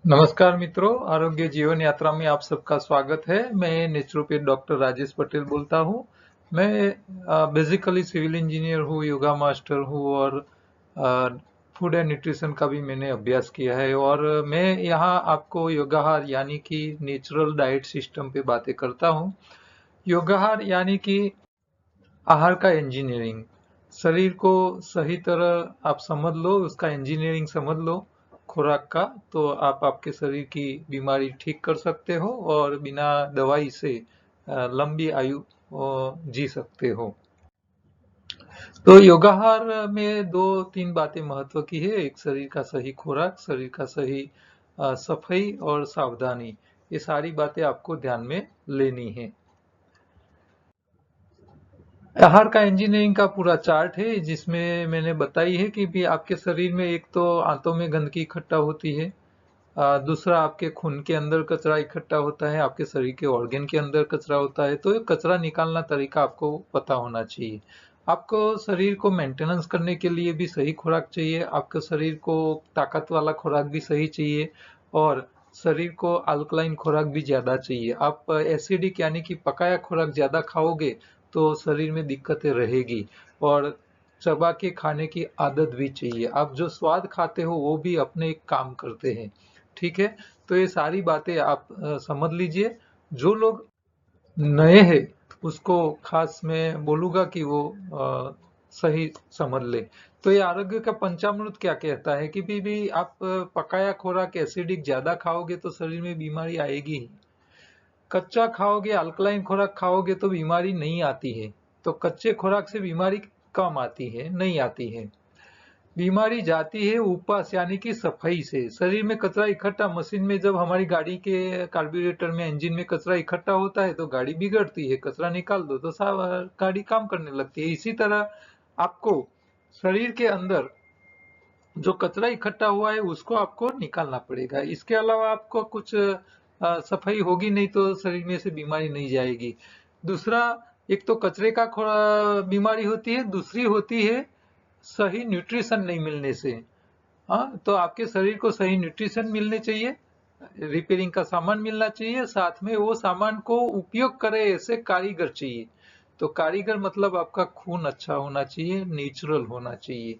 नमस्कार मित्रों, आरोग्य जीवन यात्रा में आप सबका स्वागत है। मैं नेचुरोपैथ डॉक्टर राजेश पटेल बोलता हूँ। मैं बेसिकली सिविल इंजीनियर हूँ, योगा मास्टर हूँ और फूड एंड न्यूट्रिशन का भी मैंने अभ्यास किया है। और मैं यहाँ आपको योगाहार यानी कि नेचुरल डाइट सिस्टम पे बातें करता हूँ। योगाहार यानी कि आहार का इंजीनियरिंग, शरीर को सही तरह आप समझ लो, उसका इंजीनियरिंग समझ लो खुराक का, तो आप आपके शरीर की बीमारी ठीक कर सकते हो और बिना दवाई से लंबी आयु जी सकते हो। तो योगाहार में दो तीन बातें महत्व की है। एक शरीर का सही खुराक, शरीर का सही सफाई और सावधानी, ये सारी बातें आपको ध्यान में लेनी है। आहार का इंजीनियरिंग का पूरा चार्ट है जिसमें मैंने बताई है कि भी आपके शरीर में एक तो आंतों में गंदगी इकट्ठा होती है, दूसरा आपके खून के अंदर कचरा इकट्ठा होता है, आपके शरीर के ऑर्गन के अंदर कचरा होता है। तो ये कचरा निकालना तरीका आपको पता होना चाहिए। आपको शरीर को मेंटेनेंस करने के लिए भी सही खुराक चाहिए, आपके शरीर को ताकत वाला खुराक भी सही चाहिए और शरीर को अल्कलाइन खुराक भी ज्यादा चाहिए। आप एसिडिक यानी कि पकाया खुराक ज्यादा खाओगे तो शरीर में दिक्कतें रहेगी और चबा के खाने की आदत भी चाहिए। आप जो स्वाद खाते हो वो भी अपने एक काम करते हैं। ठीक है, तो ये सारी बातें आप समझ लीजिए। जो लोग नए हैं उसको खास मैं बोलूंगा कि वो सही समझ ले। तो ये आरोग्य का पंचामृत क्या कहता है कि भी आप पकाया खुराक एसिडिक ज्यादा खाओगे तो शरीर में बीमारी आएगी ही। कच्चा खाओगे, अल्कलाइन खुराक खाओगे तो बीमारी नहीं आती है। तो कच्चे खुराक से बीमारी कम आती है, नहीं आती है। बीमारी जाती है उपवास यानी कि सफाई से। शरीर में कचरा इकट्ठा, मशीन में जब हमारी गाड़ी के कार्बोरेटर में इंजन में कचरा इकट्ठा होता है तो गाड़ी बिगड़ती है। कचरा निकाल दो तो गाड़ी काम करने लगती है। इसी तरह आपको शरीर के अंदर जो कचरा इकट्ठा हुआ है उसको आपको निकालना पड़ेगा। इसके अलावा आपको कुछ सफाई होगी नहीं तो शरीर में से बीमारी नहीं जाएगी। दूसरा, एक तो कचरे का बीमारी होती है, दूसरी होती है सही न्यूट्रिशन नहीं मिलने से। हाँ, तो आपके शरीर को सही न्यूट्रिशन मिलने चाहिए, रिपेयरिंग का सामान मिलना चाहिए, साथ में वो सामान को उपयोग करे ऐसे कारीगर चाहिए। तो कारीगर मतलब आपका खून अच्छा होना चाहिए, नेचुरल होना चाहिए।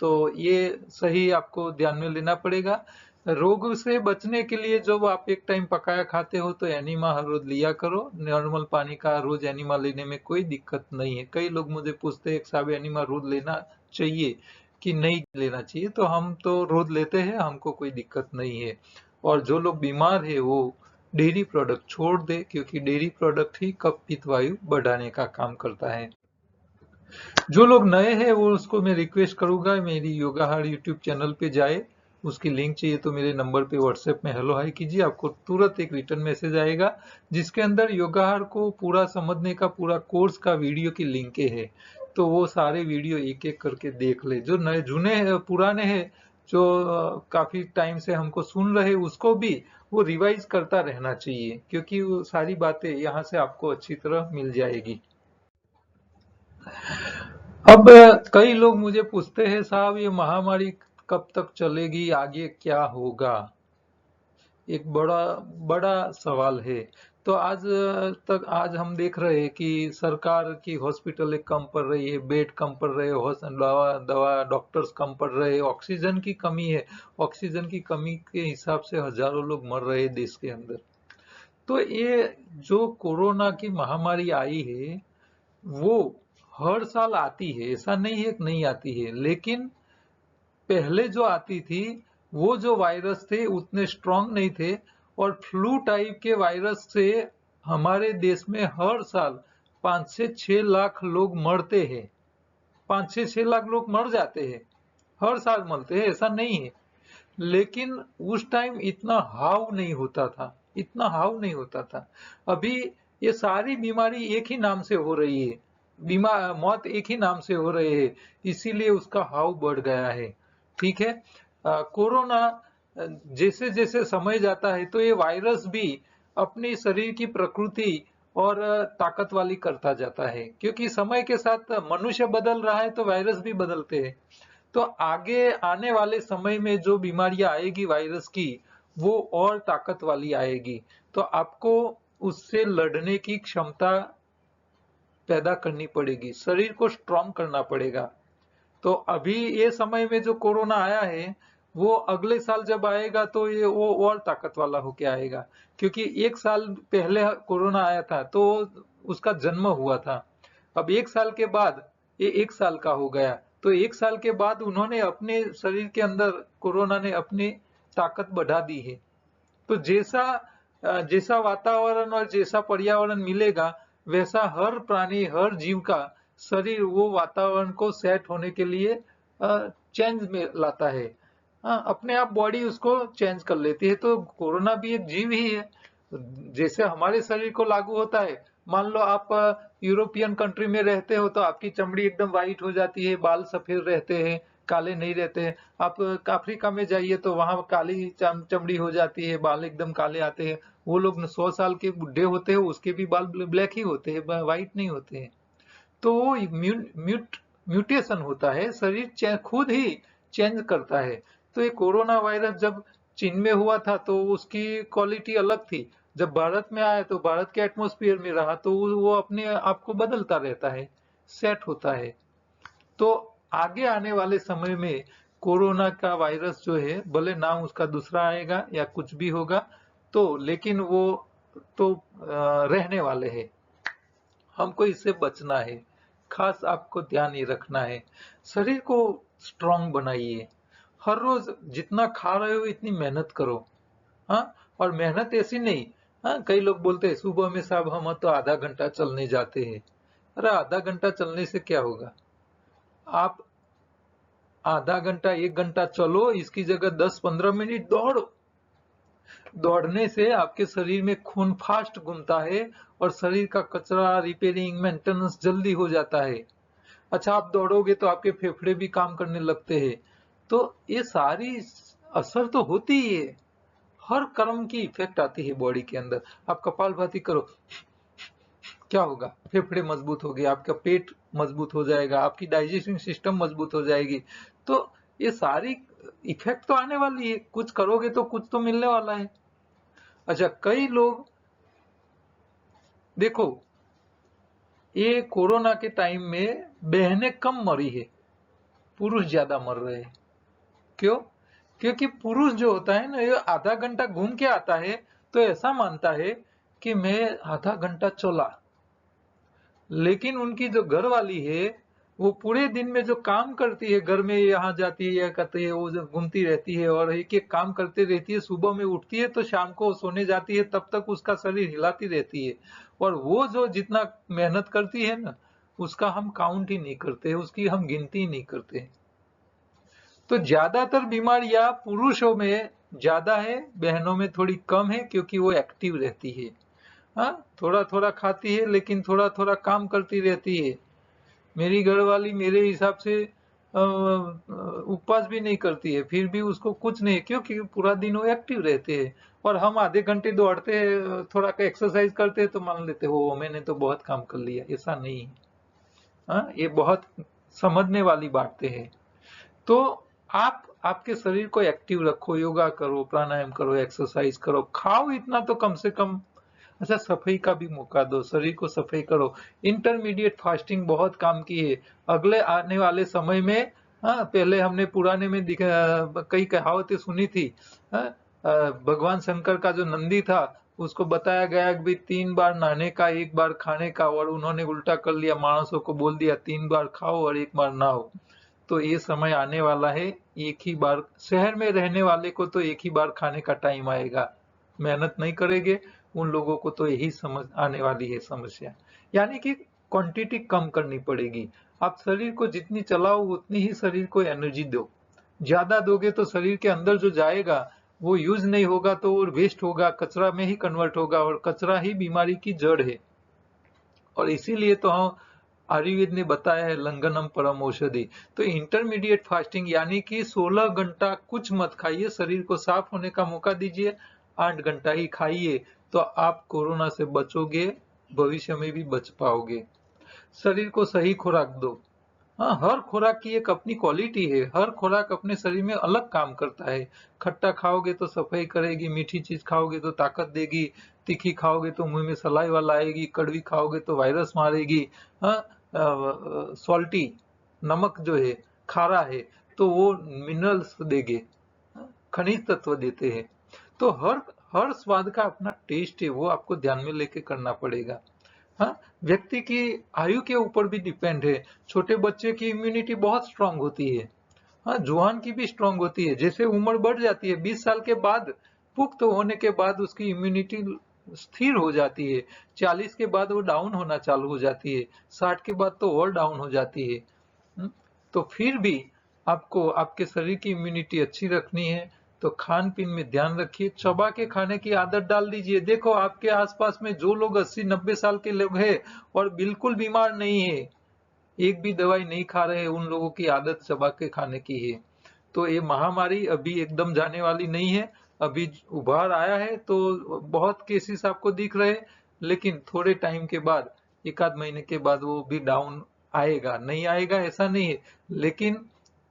तो ये सही आपको ध्यान में लेना पड़ेगा। रोग से बचने के लिए जब आप एक टाइम पकाया खाते हो तो एनिमा हर रोज लिया करो। नॉर्मल पानी का रोज एनिमा लेने में कोई दिक्कत नहीं है। कई लोग मुझे पूछते हैं साहब एनिमा रोज लेना चाहिए कि नहीं लेना चाहिए, तो हम तो रोज लेते हैं, हमको कोई दिक्कत नहीं है। और जो लोग बीमार है वो डेयरी प्रोडक्ट छोड़ दे, क्योंकि डेयरी प्रोडक्ट ही कफ पित्त वायु बढ़ाने का काम करता है। जो लोग नए हैं वो उसको मैं रिक्वेस्ट करूंगा मेरी योगाहार यूट्यूब चैनल पे जाए। उसकी लिंक चाहिए तो मेरे नंबर पे व्हाट्सएप में हेलो हाई कीजिए, आपको तुरंत एक रिटर्न मैसेज आएगा जिसके अंदर योगाहार को पूरा समझने का पूरा कोर्स का वीडियो की लिंक है। तो वो सारे वीडियो एक एक करके देख ले। जो नए जुने पुराने हैं, जो काफी टाइम से हमको सुन रहे उसको भी वो रिवाइज करता रहना चाहिए, क्योंकि वो सारी बातें यहाँ से आपको अच्छी तरह मिल जाएगी। अब कई लोग मुझे पूछते हैं साहब ये महामारी कब तक चलेगी, आगे क्या होगा। एक बड़ा बड़ा सवाल है। तो आज हम देख रहे हैं कि सरकार की हॉस्पिटलें कम पड़ रही है, बेड कम पड़ रहे हैं, दवा दवा डॉक्टर्स कम पड़ रहे हैं, ऑक्सीजन की कमी है। ऑक्सीजन की कमी के हिसाब से हजारों लोग मर रहे हैं देश के अंदर। तो ये जो कोरोना की महामारी आई है वो हर साल आती है, ऐसा नहीं है कि नहीं आती है, लेकिन पहले जो आती थी वो जो वायरस थे उतने स्ट्रांग नहीं थे। और फ्लू टाइप के वायरस से हमारे देश में हर साल 5 से 6 लाख लोग मरते हैं। 5 से 6 लाख लोग मर जाते हैं, हर साल मरते हैं, ऐसा नहीं है। लेकिन उस टाइम इतना हाव नहीं होता था, इतना हाव नहीं होता था। अभी ये सारी बीमारी एक ही नाम से हो रही है, मौत एक ही नाम से हो रहे है, इसीलिए उसका हाव बढ़ गया है। ठीक है। कोरोना जैसे जैसे समय जाता है तो ये वायरस भी अपनी शरीर की प्रकृति और ताकत वाली करता जाता है, क्योंकि समय के साथ मनुष्य बदल रहा है तो वायरस भी बदलते हैं। तो आगे आने वाले समय में जो बीमारियां आएगी वायरस की, वो और ताकत वाली आएगी। तो आपको उससे लड़ने की क्षमता पैदा करनी पड़ेगी, शरीर को स्ट्रांग करना पड़ेगा। तो अभी ये समय में जो कोरोना आया है, वो अगले साल जब आएगा तो ये वो और ताकत वाला होके आएगा, क्योंकि एक साल पहले कोरोना आया था तो उसका जन्म हुआ था। अब एक साल के बाद ये एक साल का हो गया, तो एक साल के बाद उन्होंने अपने शरीर के अंदर कोरोना ने अपनी ताकत बढ़ा दी है। तो जैसा वातावरण और जैसा पर्यावरण मिलेगा, वैसा हर प्राणी, हर जीव का शरीर वो वातावरण को सेट होने के लिए चेंज में लाता है। अपने आप बॉडी उसको चेंज कर लेती है। तो कोरोना भी एक जीव ही है, जैसे हमारे शरीर को लागू होता है। मान लो आप यूरोपियन कंट्री में रहते हो तो आपकी चमड़ी एकदम व्हाइट हो जाती है, बाल सफेद रहते हैं, काले नहीं रहते हैं। आप अफ्रीका में जाइए तो वहां काली चमड़ी हो जाती है, बाल एकदम काले आते हैं। वो लोग 100 साल के बुढ़े होते हैं, उसके भी बाल ब्लैक ही होते हैं, व्हाइट नहीं होते हैं। तो वो म्यूटेशन होता है, शरीर खुद ही चेंज करता है। तो ये कोरोना वायरस जब चीन में हुआ था तो उसकी क्वालिटी अलग थी। जब भारत में आया तो भारत के एटमॉस्फेयर में रहा तो वो अपने आप को बदलता रहता है, सेट होता है। तो आगे आने वाले समय में कोरोना का वायरस जो है, भले नाम उसका दूसरा आएगा या कुछ भी होगा, तो लेकिन वो तो रहने वाले हैं। हमको इससे बचना है, खास आपको ध्यान ये रखना है। शरीर को स्ट्रांग बनाइए, हर रोज जितना खा रहे हो इतनी मेहनत करो। हाँ, और मेहनत ऐसी नहीं। हाँ, कई लोग बोलते हैं सुबह में साहब हम तो आधा घंटा चलने जाते हैं। अरे आधा घंटा चलने से क्या होगा? आप आधा घंटा 1 घंटा चलो, इसकी जगह 10-15 मिनट दौड़ो। दौड़ने से आपके शरीर में खून फास्ट घूमता है और शरीर का कचरा, रिपेयरिंग, मेंटेनेंस जल्दी हो जाता है। अच्छा, आप दौड़ोगे तो आपके फेफड़े भी काम करने लगते हैं। तो ये सारी असर तो होती ही है, हर कर्म की इफेक्ट आती है बॉडी के अंदर। आप कपालभाति करो, क्या होगा? फेफड़े मजबूत हो गए, आपका पेट मजबूत हो जाएगा, आपकी डाइजेस्टिंग सिस्टम मजबूत हो जाएगी। तो ये सारी इफेक्ट तो आने वाली है, कुछ करोगे तो कुछ तो मिलने वाला है। अच्छा, कई लोग देखो, ये कोरोना के टाइम में बहनें कम मरी है, पुरुष ज्यादा मर रहे हैं। क्यों? क्योंकि पुरुष जो होता है ना, ये आधा घंटा घूम के आता है तो ऐसा मानता है कि मैं आधा घंटा चला। लेकिन उनकी जो घर वाली है, वो पूरे दिन में जो काम करती है, घर में यहाँ जाती है या करती है, वो जो घूमती रहती है और एक एक काम करती रहती है, सुबह में उठती है तो शाम को सोने जाती है, तब तक उसका शरीर हिलाती रहती है। और वो जो जितना मेहनत करती है ना, उसका हम काउंट ही नहीं करते, उसकी हम गिनती ही नहीं करते। तो ज्यादातर बीमारियां पुरुषों में ज्यादा है, बहनों में थोड़ी कम है, क्योंकि वो एक्टिव रहती है। हाँ, थोड़ा थोड़ा खाती है लेकिन थोड़ा थोड़ा काम करती रहती है। मेरी घरवाली मेरे हिसाब से उपवास भी नहीं करती है, फिर भी उसको कुछ नहीं, क्योंकि पूरा दिन वो एक्टिव रहते हैं। और हम आधे घंटे दौड़ते हैं, थोड़ा एक्सरसाइज करते हैं तो मान लेते हो मैंने तो बहुत काम कर लिया। ऐसा नहीं है। हाँ, ये बहुत समझने वाली बातें हैं। तो आप आपके शरीर को एक्टिव रखो, योगा करो, प्राणायाम करो, एक्सरसाइज करो, खाओ इतना तो कम से कम। अच्छा, सफाई का भी मौका दो, शरीर को सफाई करो। इंटरमीडिएट फास्टिंग बहुत काम की है अगले आने वाले समय में। हाँ, पहले हमने पुराने में कई कहावतें सुनी थी। हाँ, भगवान शंकर का जो नंदी था, उसको बताया गया कि भाई 3 बार नहाने का, 1 बार खाने का, और उन्होंने उल्टा कर लिया, मानसों को बोल दिया 3 बार खाओ और 1 बार नहाओ। तो ये समय आने वाला है, एक ही बार। शहर में रहने वाले को तो एक ही बार खाने का टाइम आएगा, मेहनत नहीं करेंगे उन लोगों को तो यही समझ आने वाली है समस्या। यानी कि क्वांटिटी कम करनी पड़ेगी। आप शरीर को जितनी चलाओ उतनी ही शरीर को एनर्जी दो। ज्यादा दोगे तो शरीर के अंदर जो जाएगा वो यूज नहीं होगा, तो वो वेस्ट होगा, कचरा में ही कन्वर्ट होगा, और कचरा ही बीमारी की जड़ है। और इसीलिए तो हम आयुर्वेद ने बताया है लंघनम परम औषधि। तो इंटरमीडिएट फास्टिंग यानी कि 16 घंटा कुछ मत खाइए, शरीर को साफ होने का मौका दीजिए, 8 घंटा ही खाइए, तो आप कोरोना से बचोगे, भविष्य में भी बच पाओगे। शरीर को सही खुराक दो, हाँ, हर खुराक की एक अपनी क्वालिटी है, हर खुराक अपने शरीर में अलग काम करता है। खट्टा खाओगे तो सफाई करेगी, मीठी चीज खाओगे तो ताकत देगी, तीखी खाओगे तो मुंह में सलाइवा लाएगी, कड़वी खाओगे तो वायरस मारेगी। हाँ, सॉल्टी नमक जो है, खारा है, तो वो मिनरल्स देंगे, खनिज तत्व देते हैं। तो हर हर स्वाद का अपना टेस्ट है, वो आपको ध्यान में लेके करना पड़ेगा। हाँ, व्यक्ति की आयु के ऊपर भी डिपेंड है। छोटे बच्चे की इम्यूनिटी बहुत स्ट्रांग होती है। हाँ, जुआन की भी स्ट्रांग होती है। जैसे उम्र बढ़ जाती है, 20 साल के बाद, पुख्त होने के बाद उसकी इम्यूनिटी स्थिर हो जाती है। 40 के बाद वो डाउन होना चालू हो जाती है। 60 के बाद तो और डाउन हो जाती है। हम्म, तो फिर भी आपको आपके शरीर की इम्यूनिटी अच्छी रखनी है, तो खान पीन में ध्यान रखिए, चबा के खाने की आदत डाल दीजिए। देखो आपके आसपास में जो लोग 80-90 साल के लोग हैं और बिल्कुल बीमार नहीं है, एक भी दवाई नहीं खा रहे, उन लोगों की आदत चबा के खाने की है। तो ये महामारी अभी एकदम जाने वाली नहीं है, अभी उभार आया है, तो बहुत केसेस आपको दिख रहे हैं, लेकिन थोड़े टाइम के बाद, एक आध महीने के बाद वो भी डाउन आएगा, नहीं आएगा ऐसा नहीं है, लेकिन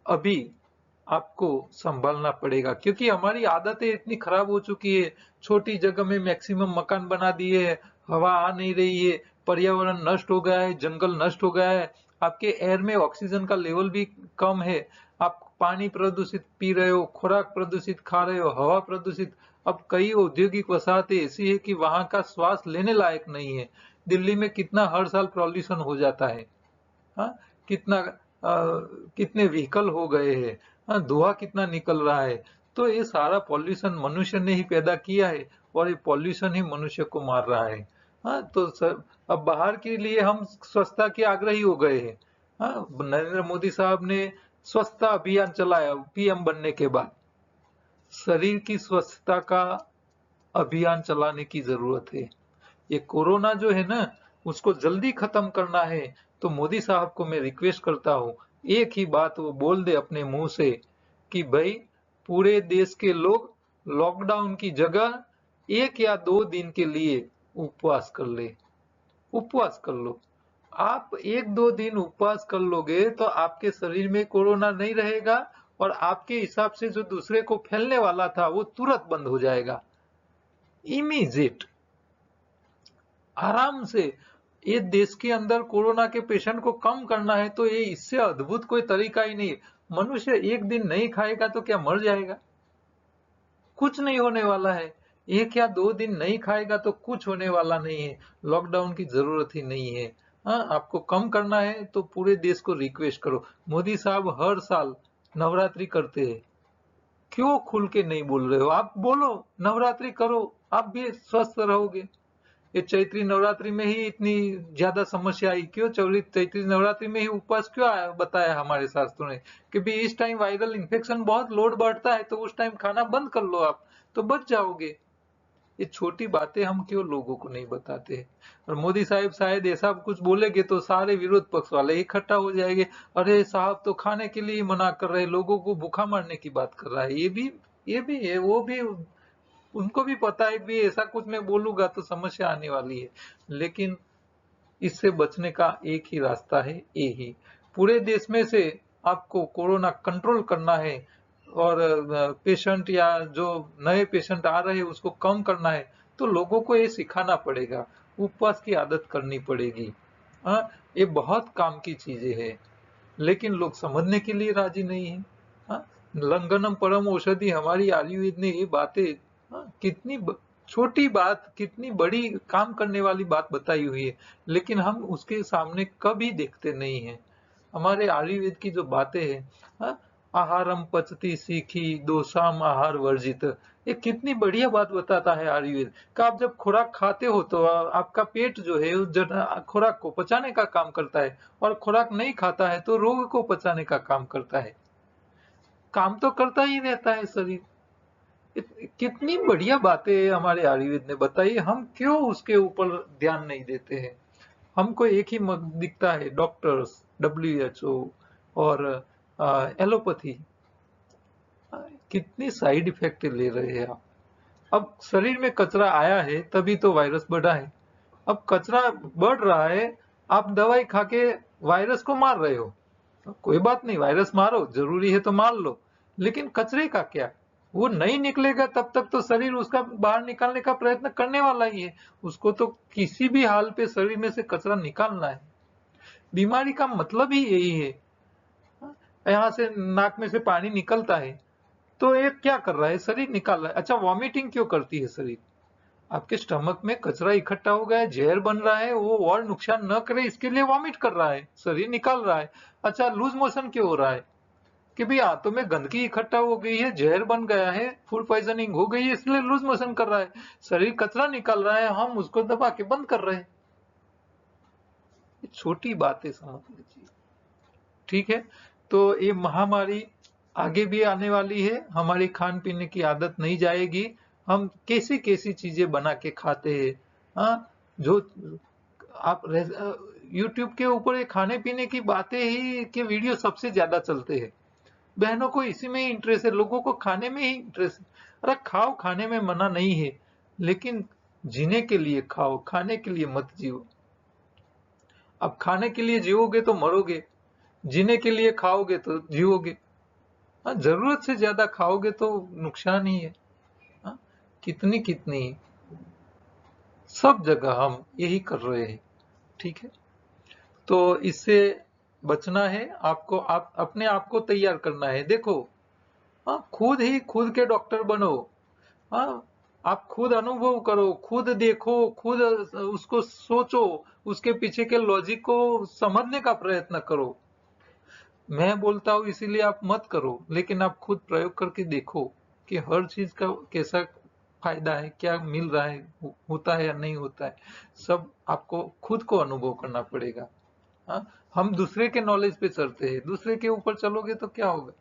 अभी आपको संभालना पड़ेगा, क्योंकि हमारी आदतें इतनी खराब हो चुकी है। छोटी जगह में मैक्सिमम मकान बना दिए है, हवा आ नहीं रही है, पर्यावरण नष्ट हो गया है, जंगल नष्ट हो गया है, आपके एयर में ऑक्सीजन का लेवल भी कम है, आप पानी प्रदूषित पी रहे हो, खुराक प्रदूषित खा रहे हो, हवा प्रदूषित। अब कई औद्योगिक वसाहतें ऐसी है कि वहां का श्वास लेने लायक नहीं है। दिल्ली में कितना हर साल पॉल्यूशन हो जाता है। हाँ, कितना कितने व्हीकल हो गए हैं। हाँ, धुआं कितना निकल रहा है। तो ये सारा पॉल्यूशन मनुष्य ने ही पैदा किया है, और ये पॉल्यूशन ही मनुष्य को मार रहा है। हाँ, तो सर, अब बाहर के लिए हम स्वच्छता के आग्रही हो गए हैं। हाँ, नरेंद्र मोदी साहब ने स्वच्छता अभियान चलाया पीएम बनने के बाद। शरीर की स्वच्छता का अभियान चलाने की जरूरत है। ये कोरोना जो है ना, उसको जल्दी खत्म करना है, तो मोदी साहब को मैं रिक्वेस्ट करता हूँ, एक ही बात वो बोल दे अपने मुंह से कि भाई, पूरे देश के लोग लॉकडाउन की जगह 1 या 2 दिन के लिए उपवास कर ले। उपवास कर लो। आप 1-2 दिन उपवास कर लोगे तो आपके शरीर में कोरोना नहीं रहेगा, और आपके हिसाब से जो दूसरे को फैलने वाला था वो तुरंत बंद हो जाएगा, इमीजिएट, आराम से। ये देश के अंदर कोरोना के पेशेंट को कम करना है, तो ये इससे अद्भुत कोई तरीका ही नहीं है। मनुष्य 1 दिन नहीं खाएगा तो क्या मर जाएगा? कुछ नहीं होने वाला है। 1 या 2 दिन नहीं खाएगा तो कुछ होने वाला नहीं है। लॉकडाउन की जरूरत ही नहीं है। हाँ, आपको कम करना है तो पूरे देश को रिक्वेस्ट करो। मोदी साहब हर साल नवरात्रि करते हैं, क्यों खुल के नहीं बोल रहे हो? आप बोलो, नवरात्रि करो, आप भी स्वस्थ रहोगे। ये चैत्री नवरात्रि में ही इतनी ज्यादा समस्या आई, क्यों चैत्री नवरात्रि में ही उपवास क्यों आया, बताया हमारे शास्त्रों ने कि भी इस टाइम वायरल इन्फेक्शन बहुत लोड बढ़ता है, तो उस टाइम खाना बंद कर लो, आप तो बच जाओगे। ये छोटी बातें हम क्यों लोगों को नहीं बताते हैं? और मोदी साहब शायद ऐसा कुछ बोलेंगे तो सारे विरोध पक्ष वाले इकट्ठा हो जाएंगे, अरे साहब तो खाने के लिए मना कर रहे हैं, लोगों को भूखा मारने की बात कर रहा है। ये भी है, वो भी, उनको भी पता है कि ऐसा कुछ मैं बोलूंगा तो समस्या आने वाली है। लेकिन इससे बचने का एक ही रास्ता है, ये ही, पूरे देश में से आपको कोरोना कंट्रोल करना है, और पेशेंट या जो नए पेशेंट आ रहे हैं उसको कम करना है, तो लोगों को ये सिखाना पड़ेगा, उपवास की आदत करनी पड़ेगी। हाँ, ये बहुत काम की चीजें हैं, लेकिन लोग समझने के लिए राजी नहीं है। हाँ, लंगनम परम औषधि, हमारी आयुर्वेद ने ये बातें, हाँ, छोटी बात कितनी बड़ी काम करने वाली बात बताई हुई है, लेकिन हम उसके सामने कभी देखते नहीं है। हमारे आयुर्वेद की जो बातें हैं, हाँ, आहारम पचती सीखी दोषाम आहार वर्जित, ये कितनी बढ़िया बात बताता है आयुर्वेद का। आप जब खुराक खाते हो तो आपका पेट जो है उस खुराक को पचाने का काम करता है, और खुराक नहीं खाता है तो रोग को पचाने का काम करता है। काम तो करता ही रहता है शरीर। कितनी बढ़िया बातें हमारे आयुर्वेद ने बताई, हम क्यों उसके ऊपर ध्यान नहीं देते हैं? हमको एक ही दिखता है, डॉक्टर्स, WHO और एलोपैथी। कितनी साइड इफेक्ट ले रहे हैं आप। अब शरीर में कचरा आया है तभी तो वायरस बढ़ा है। अब कचरा बढ़ रहा है, आप दवाई खा के वायरस को मार रहे हो। कोई बात नहीं, वायरस मारो, जरूरी है तो मार लो, लेकिन कचरे का क्या? वो नहीं निकलेगा तब तक तो शरीर उसका बाहर निकालने का प्रयत्न करने वाला ही है। उसको तो किसी भी हाल पे शरीर में से कचरा निकालना है। बीमारी का मतलब ही यही है। यहाँ से नाक में से पानी निकलता है तो ये क्या कर रहा है? शरीर निकाल रहा है। अच्छा, वॉमिटिंग क्यों करती है शरीर? आपके स्टमक में कचरा इकट्ठा हो गया है, जहर बन रहा है, वो और नुकसान न करे इसके लिए वॉमिट कर रहा है, शरीर निकाल रहा है। अच्छा, लूज मोशन क्यों हो रहा है? कि भाई आंतों में गंदगी इकट्ठा हो गई है, जहर बन गया है, फूड पॉइजनिंग हो गई है, इसलिए लूज मोशन कर रहा है। शरीर कचरा निकाल रहा है, हम उसको दबा के बंद कर रहे हैं। छोटी बातें समझ लीजिए, ठीक है? तो ये महामारी आगे भी आने वाली है, हमारी खान पीने की आदत नहीं जाएगी। हम कैसी कैसी चीजें बना के खाते हैं, हाँ, जो आप यूट्यूब के ऊपर ये खाने पीने की बातें ही के वीडियो सबसे ज्यादा चलते हैं। बहनों को इसी में ही इंटरेस्ट है, लोगों को खाने में ही इंटरेस्ट है। अरे खाओ, खाने में मना नहीं है, लेकिन जीने के लिए खाओ, खाने के लिए मत जियो। अब खाने के लिए जियोगे तो मरोगे, जीने के लिए खाओगे तो जियोगे। हाँ, जरूरत से ज्यादा खाओगे तो नुकसान ही है। हाँ, कितनी कितनी सब जगह हम यही कर रहे हैं, ठीक है? तो इससे बचना है आपको, आप अपने आप को तैयार करना है। देखो, हाँ, खुद ही खुद के डॉक्टर बनो। हाँ, आप खुद अनुभव करो, खुद देखो, खुद उसको सोचो, उसके पीछे के लॉजिक को समझने का प्रयत्न करो। मैं बोलता हूँ इसीलिए आप मत करो, लेकिन आप खुद प्रयोग करके देखो कि हर चीज का कैसा फायदा है, क्या मिल रहा है, होता है या नहीं होता है। सब आपको खुद को अनुभव करना पड़ेगा। हाँ, हम दूसरे के नॉलेज पे चलते हैं, दूसरे के ऊपर चलोगे तो क्या होगा?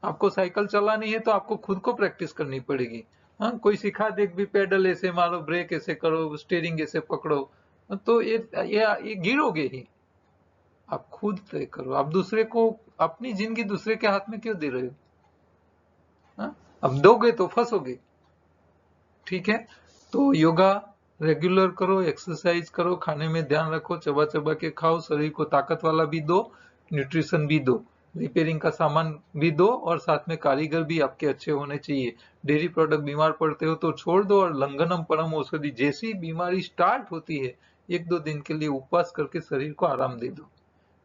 आपको साइकिल चलानी है तो आपको खुद को प्रैक्टिस करनी पड़ेगी। हाँ, कोई सिखा दे भी पेडल ऐसे मारो, ब्रेक ऐसे करो, स्टीयरिंग ऐसे पकड़ो, तो ये गिरोगे ही। आप खुद तय करो। आप दूसरे को, अपनी जिंदगी दूसरे के हाथ में क्यों दे रहे हो? हाँ? अब दोगे तो फंसोगे, ठीक है? तो योगा रेगुलर करो, एक्सरसाइज करो, खाने में ध्यान रखो, चबा चबा के खाओ, शरीर को ताकत वाला भी दो, न्यूट्रिशन भी दो, रिपेयरिंग का सामान भी दो, और साथ में कारीगर भी आपके अच्छे होने चाहिए। डेयरी प्रोडक्ट बीमार पड़ते हो तो छोड़ दो, और लंगनम परम औषधि, जैसी बीमारी स्टार्ट होती है 1-2 दिन के लिए उपवास करके शरीर को आराम दे दो,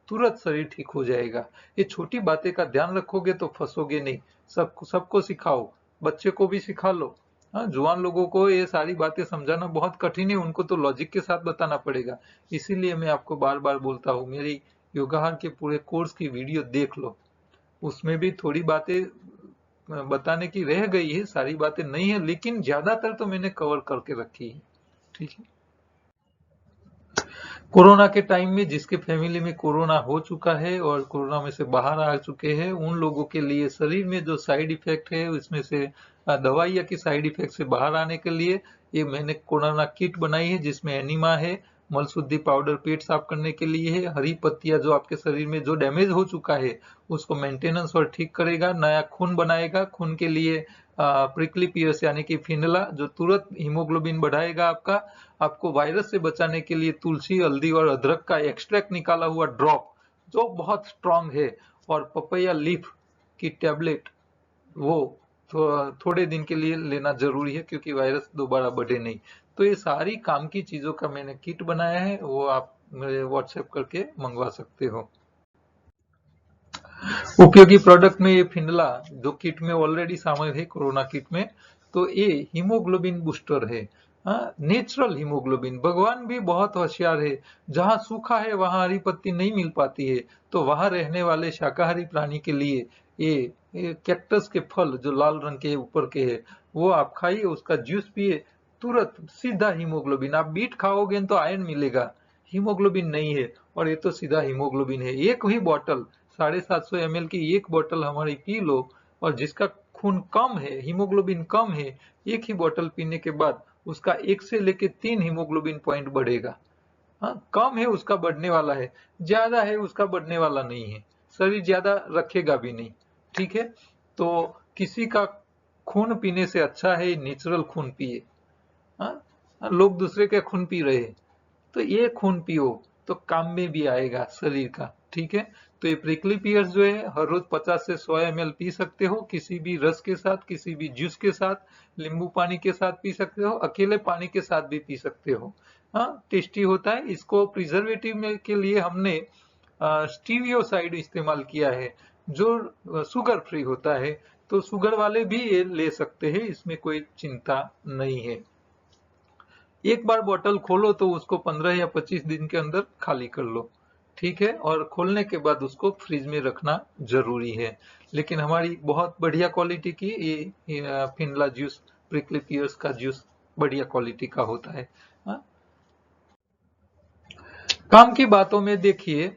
तुरंत शरीर ठीक हो जाएगा। ये छोटी बातें का ध्यान रखोगे तो फंसोगे नहीं। सबको सिखाओ, बच्चे को भी सिखा लो। हाँ, जुआन लोगों को ये सारी बातें समझाना बहुत कठिन है, उनको तो लॉजिक के साथ बताना पड़ेगा। इसीलिए मैं आपको बार बार बोलता हूँ, मेरी योगाहार के पूरे कोर्स की वीडियो देख लो, उसमें भी थोड़ी बातें बताने की रह गई है, सारी बातें नहीं है, लेकिन ज्यादातर तो मैंने कवर करके रखी है, ठीक है? कोरोना के टाइम में जिसके फैमिली में कोरोना हो चुका है और कोरोना में से बाहर आ चुके हैं, उन लोगों के लिए शरीर में जो साइड इफेक्ट है उसमें से दवाइयाँ की साइड इफेक्ट से बाहर आने के लिए ये मैंने कोरोना किट बनाई है, जिसमें एनिमा है, मल शुद्धि पाउडर पेट साफ करने के लिए है, हरी पत्तियां जो आपके शरीर में जो डैमेज हो चुका है उसको मेंटेनेंस और ठीक करेगा, नया खून बनाएगा, खून के लिए प्रिकली पियर्स यानी कि फिनला जो तुरंत हीमोग्लोबिन बढ़ाएगा आपका, आपको वायरस से बचाने के लिए तुलसी, हल्दी और अदरक का एक्सट्रैक्ट निकाला हुआ ड्रॉप जो बहुत स्ट्रांग है, और पपैया लीफ की टैबलेट, वो थोड़े दिन के लिए लेना जरूरी है क्योंकि वायरस दोबारा बढ़े नहीं। तो ये सारी काम की चीजों का मैंने किट बनाया है, वो आप मेरे व्हाट्सएप करके मंगवा सकते हो। उपयोगी प्रोडक्ट में ये फिनला जो किट में ऑलरेडी शामिल है, कोरोना किट में, तो ये हीमोग्लोबिन बूस्टर है। हाँ, नेचुरल हीमोग्लोबिन, भगवान भी बहुत होशियार है। जहाँ सूखा है वहां हरी पत्ती नहीं मिल पाती है, तो वहां रहने वाले शाकाहारी प्राणी के लिए ये कैक्टस के फल जो लाल रंग के ऊपर के है, वो आप खाइए, उसका जूस पिए, तुरंत सीधा हीमोग्लोबिन। आप बीट खाओगे तो आयरन मिलेगा, हीमोग्लोबिन नहीं है, और ये तो सीधा हीमोग्लोबिन है। एक ही बॉटल 750 ml की एक बोतल हमारी पी लो, और जिसका खून कम है, हीमोग्लोबिन कम है, एक ही बोतल पीने के बाद उसका 1 से लेके 3 हीमोग्लोबिन पॉइंट बढ़ेगा। हाँ, कम है उसका बढ़ने वाला है, ज्यादा है उसका बढ़ने वाला नहीं है, शरीर ज्यादा रखेगा भी नहीं, ठीक है? तो किसी का खून पीने से अच्छा है नेचुरल खून पिए। हाँ, लोग दूसरे के खून पी रहे हैं, तो ये खून पियो तो काम में भी आएगा शरीर का, ठीक है? तो ये प्रिकली पियर्स जो है हर रोज 50 से 100 ml पी सकते हो, किसी भी रस के साथ, किसी भी जूस के साथ, नींबू पानी के साथ पी सकते हो, अकेले पानी के साथ भी पी सकते हो। हाँ, टेस्टी होता है। इसको प्रिजर्वेटिव में के लिए हमने स्टीवियोसाइड इस्तेमाल किया है, जो शुगर फ्री होता है, तो शुगर वाले भी ये ले सकते हैं, इसमें कोई चिंता नहीं है। एक बार बोतल खोलो तो उसको 15 या 25 दिन के अंदर खाली कर लो, ठीक है। और खोलने के बाद उसको फ्रिज में रखना जरूरी है। लेकिन हमारी बहुत बढ़िया क्वालिटी की ये फिनला जूस, प्रिकली पियर्स का जूस बढ़िया क्वालिटी का होता है। हाँ? काम की बातों में देखिए,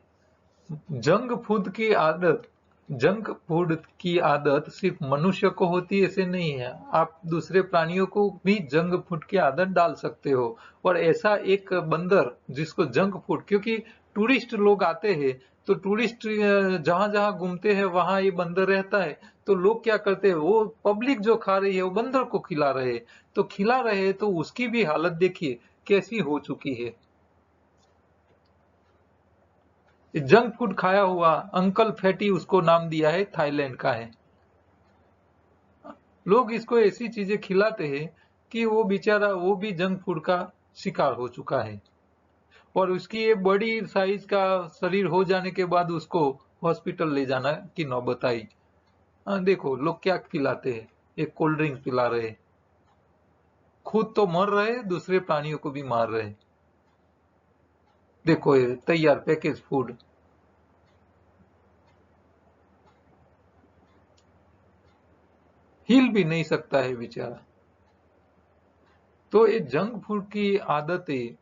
जंक फूड की आदत सिर्फ मनुष्य को होती है ऐसे नहीं है, आप दूसरे प्राणियों को भी जंक फूड की आदत डाल सकते हो। और ऐसा एक बंदर जिसको जंक फूड, क्योंकि टूरिस्ट लोग आते हैं, तो टूरिस्ट जहां जहां घूमते हैं वहां ये बंदर रहता है, तो लोग क्या करते हैं, वो पब्लिक जो खा रही है वो बंदर को खिला रहे हैं, तो खिला रहे हैं, तो उसकी भी हालत देखिए कैसी हो चुकी है। जंक फूड खाया हुआ अंकल फैटी उसको नाम दिया है, थाईलैंड का है। लोग इसको ऐसी चीजें खिलाते हैं कि वो बेचारा वो भी जंक फूड का शिकार हो चुका है। और उसकी ये बड़ी साइज का शरीर हो जाने के बाद उसको हॉस्पिटल ले जाना की नौबत आई। देखो लोग क्या खिलाते हैं, एक कोल्ड ड्रिंक पिला रहे, खुद तो मर रहे, दूसरे प्राणियों को भी मार रहे। देखो ये तैयार पैकेज फूड। हिल भी नहीं सकता है बेचारा। तो ये जंक फूड की आदतें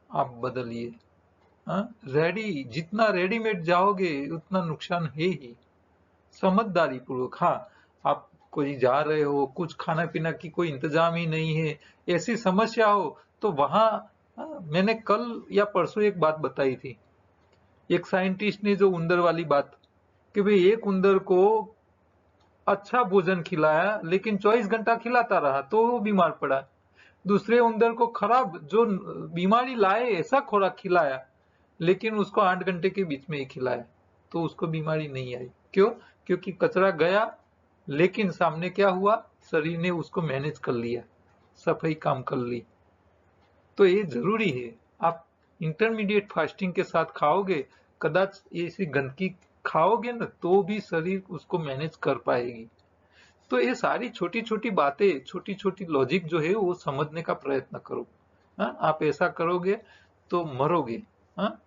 आप बदलिए। रेडी, जितना रेडीमेड जाओगे उतना नुकसान है ही। समझदारी पूर्वक, हाँ, आप कोई जा रहे हो, कुछ खाना पीना की कोई इंतजाम ही नहीं है, ऐसी समस्या हो तो वहां, मैंने कल या परसों एक बात बताई थी, एक साइंटिस्ट ने जो उंदर वाली बात, कि भाई एक उंदर को अच्छा भोजन खिलाया लेकिन 24 घंटा खिलाता रहा तो वो बीमार पड़ा। दूसरे उंदर को खराब, जो बीमारी लाए ऐसा खुराक खिलाया, लेकिन उसको 8 घंटे के बीच में ही खिलाया, तो उसको बीमारी नहीं आई। क्यों? क्योंकि कचरा गया, लेकिन सामने क्या हुआ, शरीर ने उसको मैनेज कर लिया, सफाई काम कर ली। तो ये जरूरी है। आप इंटरमीडिएट फास्टिंग के साथ खाओगे, कदाच ऐसी गंदगी खाओगे ना, तो भी शरीर उसको मैनेज कर पाएगी। तो ये सारी छोटी छोटी बातें, छोटी छोटी लॉजिक जो है वो समझने का प्रयत्न करो। आप ऐसा करोगे तो मरोगे। हाँ?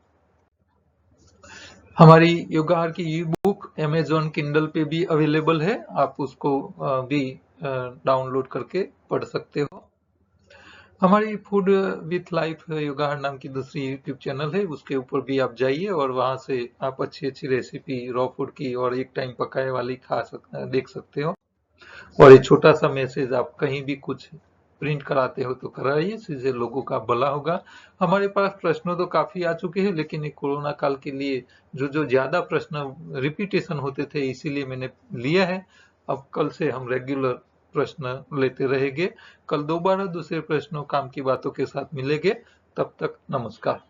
हमारी योगाहार की ई बुक अमेजोन किंडल पे भी अवेलेबल है, आप उसको भी डाउनलोड करके पढ़ सकते हो। हमारी फूड विथ लाइफ योगाहार नाम की दूसरी यूट्यूब चैनल है, उसके ऊपर भी आप जाइए और वहां से आप अच्छी अच्छी रेसिपी रॉ फूड की और एक टाइम पकाए वाली देख सकते हो। और ये छोटा सा मैसेज, आप कहीं भी कुछ प्रिंट कराते हो तो कराइए, इससे लोगों का भला होगा। हमारे पास प्रश्न तो काफी आ चुके हैं, लेकिन ये कोरोना काल के लिए जो जो ज्यादा प्रश्न रिपीटेशन होते थे, इसीलिए मैंने लिया है। अब कल से हम रेगुलर प्रश्न लेते रहेंगे। कल दोबारा दूसरे प्रश्नों काम की बातों के साथ मिलेंगे। तब तक नमस्कार।